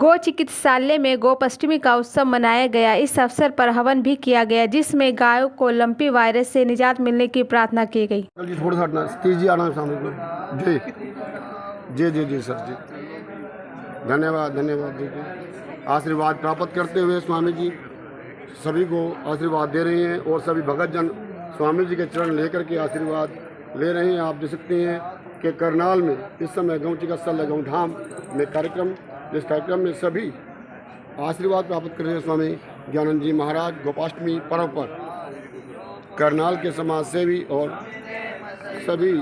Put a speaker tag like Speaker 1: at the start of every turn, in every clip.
Speaker 1: गौ चिकित्सालय में गोपाष्टमी का उत्सव मनाया गया। इस अवसर पर हवन भी किया गया, जिसमें गायों को लंपी वायरस से निजात मिलने की प्रार्थना की गई।
Speaker 2: थोड़ा सा सतीश जी आना सामने को। जी जी जी सर जी, धन्यवाद धन्यवाद जी। आशीर्वाद प्राप्त करते हुए स्वामी जी सभी को आशीर्वाद दे रहे हैं और सभी भगत जन स्वामी जी के चरण लेकर के आशीर्वाद ले रहे हैं। आप देख सकते हैं कि करनाल में इस समय गौ चिकित्सालय गौ धाम में कार्यक्रम, इस कार्यक्रम में सभी आशीर्वाद प्राप्त कर रहे हैं स्वामी ज्ञानंद जी महाराज गोपाष्टमी पर्व पर। करनाल के समाज सेवी और सभी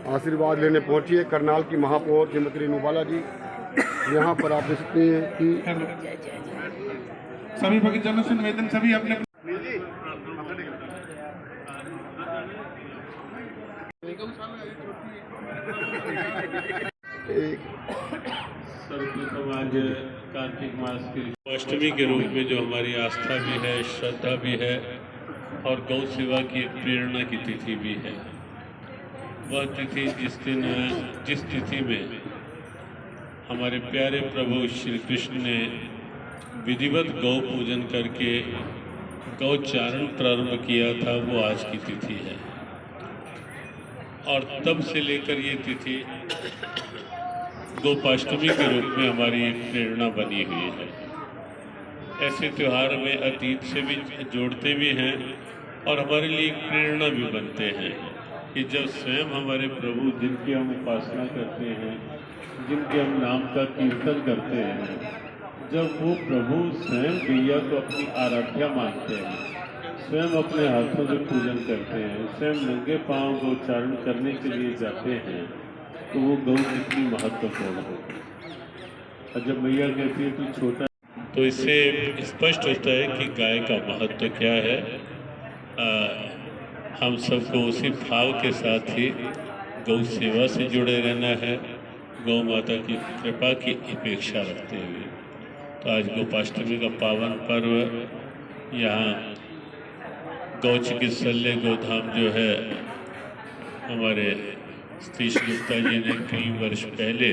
Speaker 2: आशीर्वाद लेने पहुंची है करनाल की महापौर श्रीमती रेणुबाला जी। यहाँ पर आप देख सकते हैं कि
Speaker 3: सभी भक्तजनों से निवेदन, सभी अपने
Speaker 4: सर्वप्रथम आज कार्तिक मास की अष्टमी के रूप में जो हमारी आस्था भी है, श्रद्धा भी है और गौ सेवा की एक प्रेरणा की तिथि भी है। वह तिथि जिस तिथि में हमारे प्यारे प्रभु श्री कृष्ण ने विधिवत गौ पूजन करके गौ चारण प्रारंभ किया था, वो आज की तिथि है। और तब से लेकर ये तिथि गोपाष्टमी के रूप में हमारी एक प्रेरणा बनी हुई है। ऐसे त्यौहार में अतीत से भी जोड़ते भी हैं और हमारे लिए एक प्रेरणा भी बनते हैं कि जब स्वयं हमारे प्रभु, जिनकी हम उपासना करते हैं, जिनके हम नाम का कीर्तन करते हैं, जब वो प्रभु स्वयं गैया को अपनी आराध्या मानते हैं, स्वयं अपने हाथों से पूजन करते हैं, स्वयं नंगे पांव गोचारण करने के लिए जाते हैं, तो वो गौ कितनी महत्वपूर्ण होगी। और जब मैया कहती है तू छोटा, तो इससे स्पष्ट होता है कि गाय का महत्व क्या है। हम सबको उसी भाव के साथ ही गौ सेवा से जुड़े रहना है, गौ माता की कृपा की अपेक्षा रखते हुए। तो आज गोपाष्टमी का पावन पर्व, यहाँ गौ चिकित्सालय गोधाम जो है, हमारे सतीश गुप्ता जी ने कई वर्ष पहले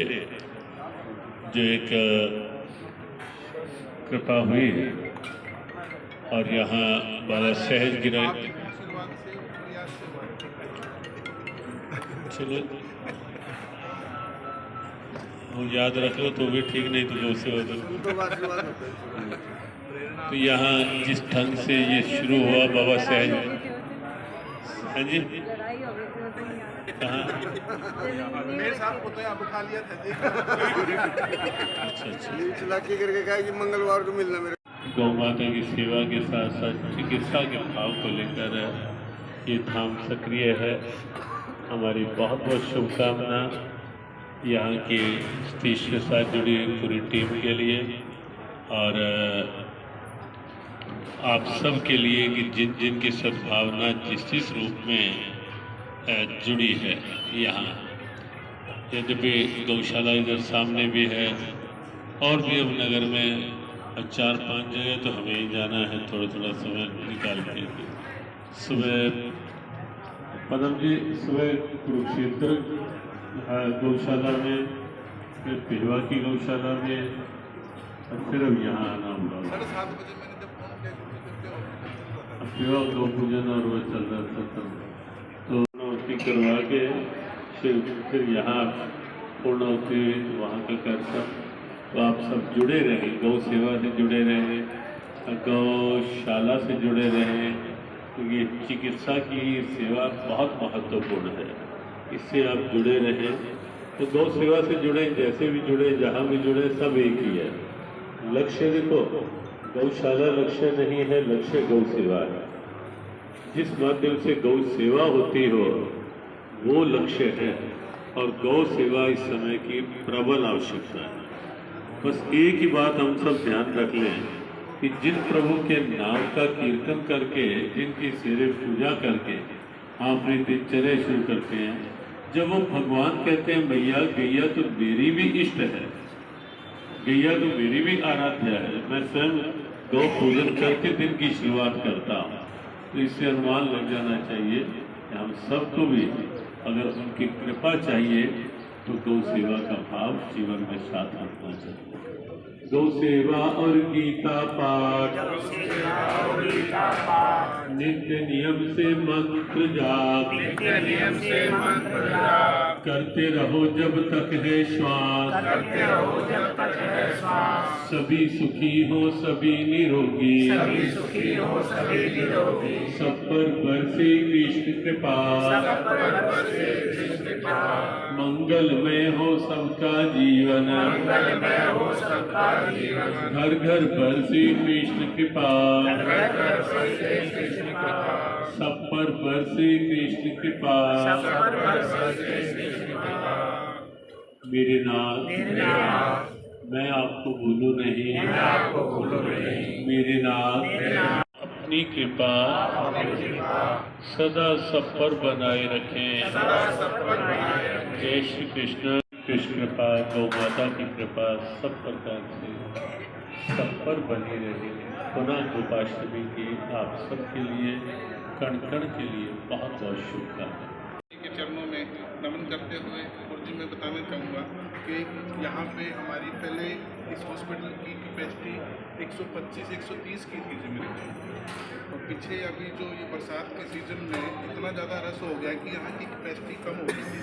Speaker 4: जो एक कृपा हुई और यहाँ बाबा सहज गिरा, चलो वो याद रख लो तो भी ठीक, नहीं तो गौ सेवा करो। तो यहाँ जिस ढंग से ये शुरू हुआ बाबा सहज, हाँ जी, कहाँ अच्छा
Speaker 2: करके कहा कि मंगलवार को मिलना मेरे।
Speaker 4: गौ माता की सेवा के साथ साथ चिकित्सा के भाव को लेकर ये धाम सक्रिय है। हमारी बहुत बहुत शुभकामना यहाँ की सतीश के साथ जुड़ी पूरी टीम के लिए और आप सब के लिए कि जिन जिन की सद्भावना जिस रूप में जुड़ी है। यहाँ यद्यपि गौशाला इधर सामने भी है और भी अब नगर में 4-5 जगह तो हमें ही जाना है, थोड़ा थोड़ा समय निकाल के। सुबह पदम जी, सुबह कुरुक्षेत्र गौशाला में, फिर पिलवा की गौशाला में और फिर अब यहाँ आना हुआ। अब पिलवा गौ पूजन और वह चल रहा था, तो पूर्णाहुति करवा के फिर यहाँ पूर्णाहुति वहाँ का कार्यक्रम। तो आप सब जुड़े रहें, गौ सेवा से जुड़े रहें, गौशाला से जुड़े रहें, क्योंकि चिकित्सा की सेवा बहुत महत्वपूर्ण है। इससे आप जुड़े रहें। तो गौ सेवा से जुड़े, जैसे भी जुड़े, जहाँ भी जुड़े, सब एक ही है। लक्ष्य देखो, गौशाला लक्ष्य नहीं है, लक्ष्य गौ सेवा है। जिस माध्यम से गौ सेवा होती हो वो लक्ष्य है और गौ सेवा इस समय की प्रबल आवश्यकता है। बस एक ही बात हम सब ध्यान रख लें कि जिन प्रभु के नाम का कीर्तन करके, जिनकी सिरे पूजा करके आप अपनी दिनचर्या शुरू करते हैं, जब वो भगवान कहते हैं भैया गैया तो मेरी भी इष्ट है, गैया तो मेरी भी आराध्या है, मैं स्वयं गौ पूजन करके दिन की शुरुआत करता हूँ, तो इससे अनुमान लग जाना चाहिए कि हम सबको भी अगर उनकी कृपा चाहिए तो गौ सेवा का भाव जीवन में साथ रखना चाहिए। गौ सेवा और गीता पाठ, नित्य नियम से मंत्र जाप, करते रहो जब तक है श्वास, सभी सुखी हो सभी निरोगी, सब पर बरसे कृष्ण कृपा, मंगलमय हो सबका जीवन, घर घर बरसे कृष्ण कृपा, सब पर बरसे कृष्ण कृपा। मेरे नाथ मैं आपको भूलूं नहीं, मेरे नाथ अपनी कृपा सदा सब पर बनाए रखें। जय श्री कृष्ण। कृष्ण कृपा, गौ माता की कृपा सब प्रकार से सब पर बनी रहे। पुनः गोपाष्टमी की आप सबके लिए कण कण के लिए बहुत बहुत शुभकामनाएं।
Speaker 3: के चरणों में नमन करते हुए गुरुजी मैं बताना चाहूँगा कि यहाँ पे हमारी पहले इस हॉस्पिटल की कैपेसिटी 125-130 की थी मेरे को, और पीछे अभी जो ये बरसात के सीजन में इतना ज़्यादा रस हो गया कि यहाँ की कैपेसिटी कम हो गई थी।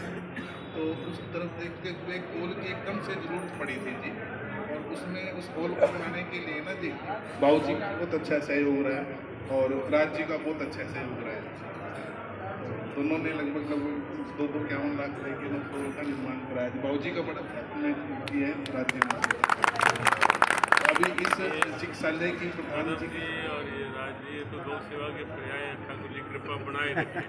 Speaker 3: तो उस तरफ देखते हुए होल की एकदम से ज़रूरत पड़ी थी जी, और उसमें उस होल को बनाने के लिए ना जी बाबू जी का बहुत अच्छा सहयोग रहा है और राज जी का बहुत अच्छा सहयोग रहा है। दोनों ने लगभग 251 लाख रुपए के होल का निर्माण कराया। बाबू जी का बड़ा किया है राज्य में। अभी इस चिकित्सालय की प्रधान जी
Speaker 4: और ये राज्य तो गौ सेवा के पर्याय ठाकुर जी कृपा बनाए रखे,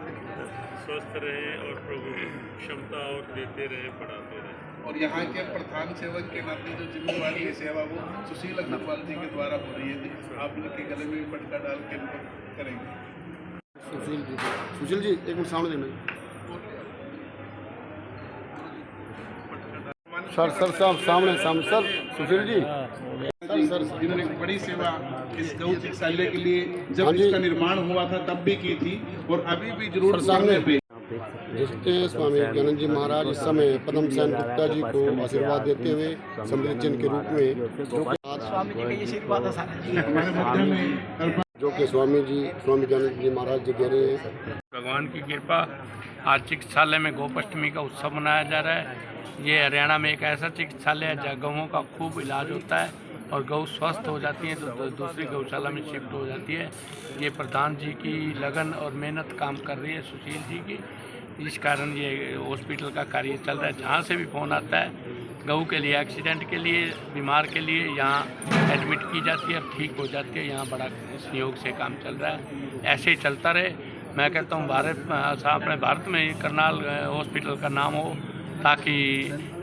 Speaker 4: स्वस्थ रहे और प्रभु क्षमता और देते रहे, बढ़ाते रहे।
Speaker 3: और यहाँ के प्रधान सेवक के नाते जो जिम्मेवारी है सेवा वो सुशील अग्रवाल जी के द्वारा हो रही है। आप उनके गले में पटका डाल के करेंगे।
Speaker 2: सुशील जी एक मिनट सामने देना। सर साहब सामने सर सुशील जी सर
Speaker 3: जिन्होंने बड़ी सेवा इस गौ चिकित्सालय के लिए जब
Speaker 2: हाँ जी।
Speaker 3: इसका निर्माण हुआ था तब भी की थी और अभी भी जरूर
Speaker 2: सर, सामने
Speaker 3: पे।
Speaker 2: जिसके स्वामी ज्ञानंद जी महाराज इस समय पद्म सेन गुप्ता जी को आशीर्वाद देते हुए समृद्ध चिन्ह के रूप में जो कि स्वामी ज्ञानंद जी महाराज जी दे रहे हैं।
Speaker 5: भगवान की कृपा आज चिकित्सालय में गोपाष्टमी का उत्सव मनाया जा रहा है। ये हरियाणा में एक ऐसा चिकित्सालय है जहाँ गौओं का खूब इलाज होता है और गौ स्वस्थ हो जाती हैं तो दूसरी गौशाला में शिफ्ट हो जाती है। ये प्रधान जी की लगन और मेहनत काम कर रही है, सुशील जी की, इस कारण ये हॉस्पिटल का कार्य चल रहा है। जहाँ से भी फ़ोन आता है गऊ के लिए, एक्सीडेंट के लिए, बीमार के लिए यहाँ एडमिट की जाती है, ठीक हो जाती है। यहाँ बड़ा सहयोग से काम चल रहा है, ऐसे ही चलता रहे। मैं कहता हूँ अपने भारत में करनाल हॉस्पिटल का नाम हो ताकि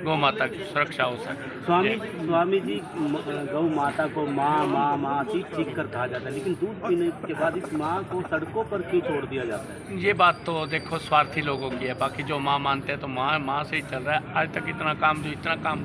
Speaker 5: गौ माता की सुरक्षा हो सके।
Speaker 6: स्वामी जी गौ माता को माँ चीख कर कहा जाता है, लेकिन दूध पीने के बाद इस माँ को सड़कों पर क्यों छोड़ दिया जाता है?
Speaker 5: ये बात तो देखो स्वार्थी लोगों की है, बाकी जो माँ मानते हैं तो माँ से ही चल रहा है। आज तक इतना काम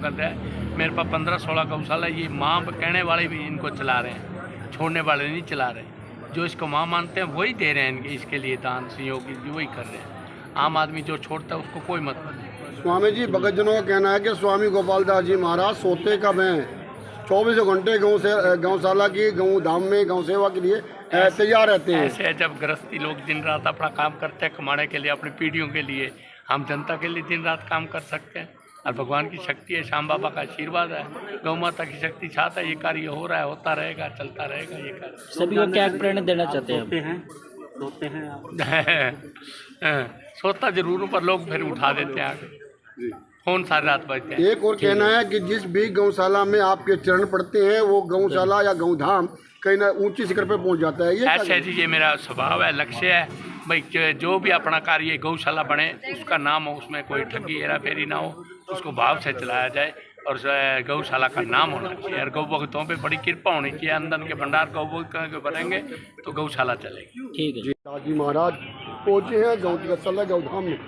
Speaker 5: कर रहा है, मेरे पास 15-16 गौशाला, ये माँ कहने वाले भी इनको चला रहे हैं, छोड़ने वाले नहीं चला रहे। जो इसको माँ मानते हैं वही दे रहे हैं इसके लिए दान सहयोग, वही कर रहे हैं। आम आदमी जो छोड़ता है उसको कोई मतलब नहीं।
Speaker 2: स्वामी जी भगतजनों का कहना है कि स्वामी गोपाल दास जी महाराज सोते कब हैं, 24 घंटे गौशाला की गौ धाम में गौ सेवा के लिए तैयार रहते हैं।
Speaker 5: ऐसे जब गृहस्थी लोग दिन रात अपना काम करते हैं कमाने के लिए, अपनी पीढ़ियों के लिए, हम जनता के लिए दिन रात काम कर सकते हैं। और भगवान की शक्ति है, श्याम बाबा का आशीर्वाद है, गौ माता की शक्ति साथ है। ये कार्य हो रहा है, होता रहेगा, चलता रहेगा ये कार्य।
Speaker 6: सभी को क्या प्रेरणा देना चाहते हैं? सोते हैं आप?
Speaker 5: सोता जरूर हूँ पर लोग फिर उठा देते हैं आगे, फोन सारी रात बजते हैं।
Speaker 2: एक और कहना है कि जिस भी गौशाला में आपके चरण पड़ते हैं वो गौशाला या गौधाम कहीं ना ऊंची शिखर पे पहुंच जाता है। ये
Speaker 5: ऐसे जी ये मेरा स्वभाव है, लक्ष्य है भाई, जो भी अपना कार्य गौशाला बने उसका नाम हो, उसमें कोई ठगी हेरा फेरी ना हो, उसको भाव से चलाया जाए और गौशाला का नाम होना चाहिए। और गौ भक्तों पे बड़ी कृपा होनी चाहिए, अंदर के भंडार गौ भक्त के बनेंगे तो गौशाला चलेगी।
Speaker 6: ठीक है।
Speaker 2: दादी महाराज पहुंचे हैं गौ चिकित्सालय गौधाम में।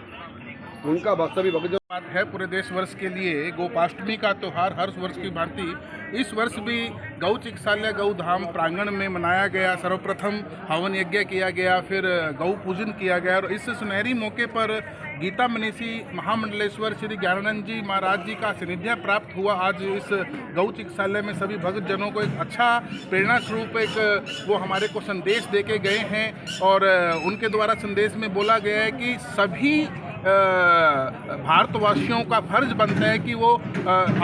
Speaker 2: उनका सभी भक्त
Speaker 3: बात है पूरे देश वर्ष के लिए गोपाष्टमी का त्यौहार हर वर्ष की भांति इस वर्ष भी गौ चिकित्सालय गौ धाम प्रांगण में मनाया गया। सर्वप्रथम हवन यज्ञ किया गया, फिर गौ पूजन किया गया और इस सुनहरी मौके पर गीता मनीषी महामंडलेश्वर श्री ज्ञानानंद जी महाराज जी का सानिध्य प्राप्त हुआ। आज इस गौ चिकित्सालय में सभी भक्त जनों को एक अच्छा प्रेरणा स्वरूप एक वो हमारे को संदेश दे के गए हैं और उनके द्वारा संदेश में बोला गया है कि सभी भारतवासियों का फर्ज बनता है कि वो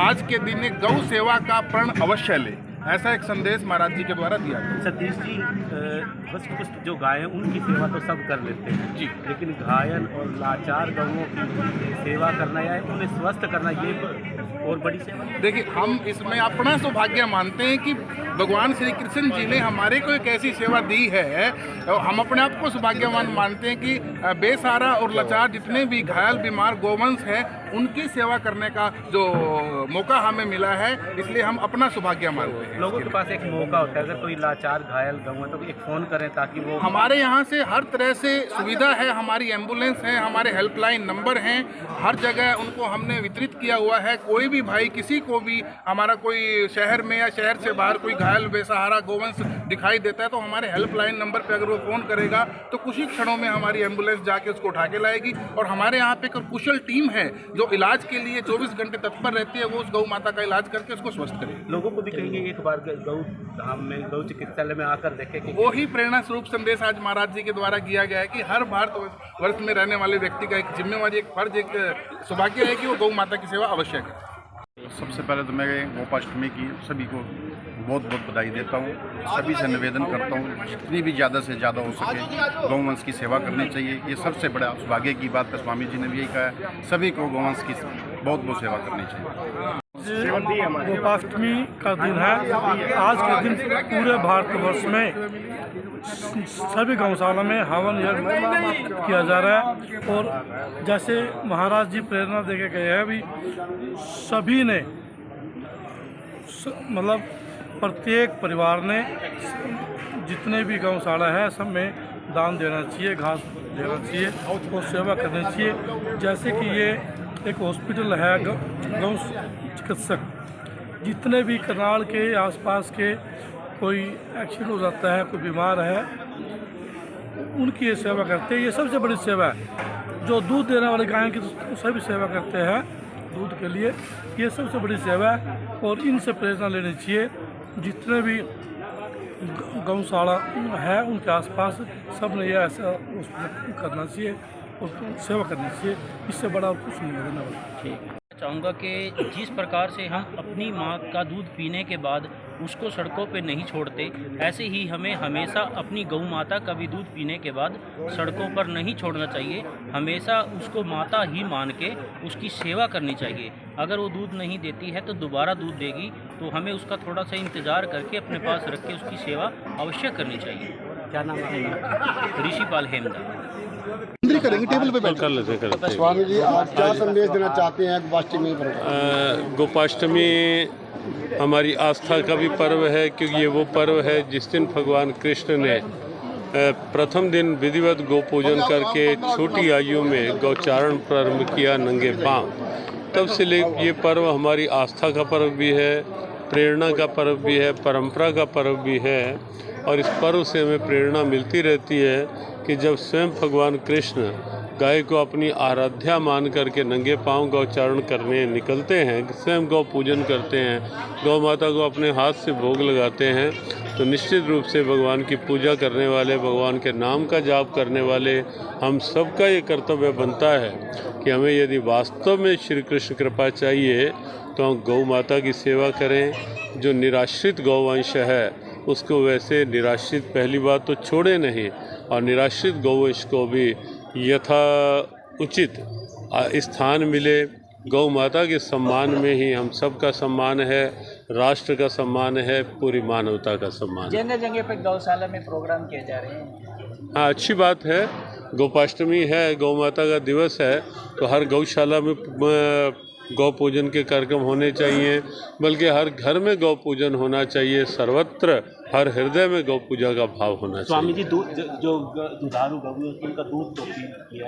Speaker 3: आज के दिन गौ सेवा का प्रण अवश्य ले। ऐसा एक संदेश महाराज जी के द्वारा दिया गया।
Speaker 6: सतीश जी, पुष्ट जो गाय हैं उनकी सेवा तो सब कर लेते हैं
Speaker 3: जी,
Speaker 6: लेकिन घायल और लाचार गौओं की सेवा करना या उन्हें स्वस्थ करना ये और बड़ी सेवा है।
Speaker 3: देखिए, हम इसमें अपना सौभाग्य मानते हैं कि भगवान श्री कृष्ण जी ने हमारे को एक ऐसी सेवा दी है और हम अपने आप को सौभाग्यवान मानते हैं कि बेसहारा और लाचार जितने भी घायल बीमार गौवंश हैं उनकी सेवा करने का जो मौका हमें मिला है, इसलिए हम अपना सौभाग्य मानते हैं।
Speaker 6: लोगों के पास एक मौका होता है, अगर कोई लाचार घायल गौ है तो एक फ़ोन करें ताकि वो
Speaker 3: हमारे यहाँ से हर तरह से सुविधा है। हमारी एम्बुलेंस है, हमारे हेल्पलाइन नंबर हैं, हर जगह उनको हमने वितरित किया हुआ है। कोई भी भाई किसी को भी हमारा कोई शहर में या शहर से बाहर कोई घायल बेसहारा गोवंश दिखाई देता है तो हमारे हेल्पलाइन नंबर पे अगर वो फ़ोन करेगा तो कुछ ही क्षणों में हमारी एम्बुलेंस जाके उसको उठा के लाएगी। और हमारे यहाँ पे एक कुशल टीम है जो इलाज के लिए 24 घंटे तत्पर रहती है, वो उस गौ माता का इलाज करके उसको स्वस्थ करेगी।
Speaker 6: लोगों को भी कहेंगे एक बार गौ धाम में गौ चिकित्सालय में आकर देखें कि
Speaker 3: वो ही प्रेरणा स्वरूप संदेश आज महाराज जी के द्वारा किया गया है कि हर भारत वर्ष में रहने वाले व्यक्ति का एक जिम्मेवारी, एक फर्ज, एक सौभाग्य है कि वो गौ माता की सेवा अवश्य करे।
Speaker 7: सबसे पहले तो मैं गोपाष्टमी की सभी को बहुत बहुत बधाई देता हूँ। सभी से निवेदन करता हूँ जितनी भी ज़्यादा से ज़्यादा हो सके गौवंश की सेवा करनी चाहिए। ये सबसे बड़ा सौभाग्य की बात है। स्वामी जी ने भी यही कहा है, सभी को गौवंश की बहुत बहुत सेवा करनी चाहिए।
Speaker 8: गोपाष्टमी का दिन है। आज के दिन पूरे भारतवर्ष में सभी गौशाला में हवन यज्ञ किया जा रहा है और जैसे महाराज जी प्रेरणा देके गए हैं भी सभी ने मतलब प्रत्येक परिवार ने जितने भी गौशाला है सब में दान देना चाहिए, घास देना चाहिए और सेवा करनी चाहिए। जैसे कि ये एक हॉस्पिटल है गौ चिकित्सक, जितने भी करनाल के आसपास के कोई एक्सीडेंट हो जाता है, कोई बीमार है, उनकी ये सेवा करते हैं। ये सबसे बड़ी सेवा है। जो दूध देने वाले गाय की तो सभी सेवा करते हैं दूध के लिए, ये सबसे बड़ी सेवा है और इनसे प्रेरणा लेनी चाहिए। जितने भी गौशाला है उनके आसपास सब ने ये ऐसा करना चाहिए और सेवा करनी चाहिए। इससे बड़ा कुछ नहीं है।
Speaker 9: ठीक चाहूँगा कि जिस प्रकार से हम अपनी माँ का दूध पीने के बाद उसको सड़कों पे नहीं छोड़ते, ऐसे ही हमें हमेशा अपनी गौ माता का भी दूध पीने के बाद सड़कों पर नहीं छोड़ना चाहिए। हमेशा उसको माता ही मान के उसकी सेवा करनी चाहिए। अगर वो दूध नहीं देती है तो दोबारा दूध देगी, तो हमें उसका थोड़ा सा इंतज़ार करके अपने पास रख के उसकी सेवा अवश्य करनी चाहिए।
Speaker 6: क्या नाम है?
Speaker 9: ऋषिपाल हेमदा।
Speaker 2: करेंगे टेबल पे बैठ
Speaker 4: कर लेते
Speaker 2: स्वामी जी, आप क्या संदेश देना चाहते हैं गोपाष्टमी पर?
Speaker 4: गोपाष्टमी हमारी आस्था का भी पर्व है, क्योंकि ये वो पर्व है जिस दिन भगवान कृष्ण ने प्रथम दिन विधिवत गौ पूजन करके छोटी आयु में गौचारण प्रारंभ किया नंगे पांव। तब से ये पर्व हमारी आस्था का पर्व भी है, प्रेरणा का पर्व भी है, परंपरा का पर्व भी है। और इस पर्व से हमें प्रेरणा मिलती रहती है कि जब स्वयं भगवान कृष्ण गाय को अपनी आराध्या मान करके नंगे पांव गौचारण करने निकलते हैं, स्वयं गौ पूजन करते हैं, गौ माता को अपने हाथ से भोग लगाते हैं, तो निश्चित रूप से भगवान की पूजा करने वाले, भगवान के नाम का जाप करने वाले हम सबका ये कर्तव्य बनता है कि हमें यदि वास्तव में श्री कृष्ण कृपा चाहिए तो हम गौ माता की सेवा करें। जो निराश्रित गौवंश है उसको वैसे निराश्रित पहली बात तो छोड़े नहीं, और निराश्रित गौवंश को भी यथा उचित स्थान मिले। गौ माता के सम्मान में ही हम सब का सम्मान है, राष्ट्र का सम्मान है, पूरी मानवता का सम्मान है।
Speaker 9: जगह जगह पे गौशाला में प्रोग्राम किए जा रहे हैं।
Speaker 4: हाँ, अच्छी बात है। गोपाष्टमी है, गौ माता का दिवस है, तो हर गौशाला में गौ पूजन के कार्यक्रम होने चाहिए, बल्कि हर घर में गौ पूजन होना चाहिए। सर्वत्र हर हृदय में गौ पूजा का भाव होना चाहिए।
Speaker 6: स्वामी जी, दूध जो दुधारू गौ है उनका दूध तो पी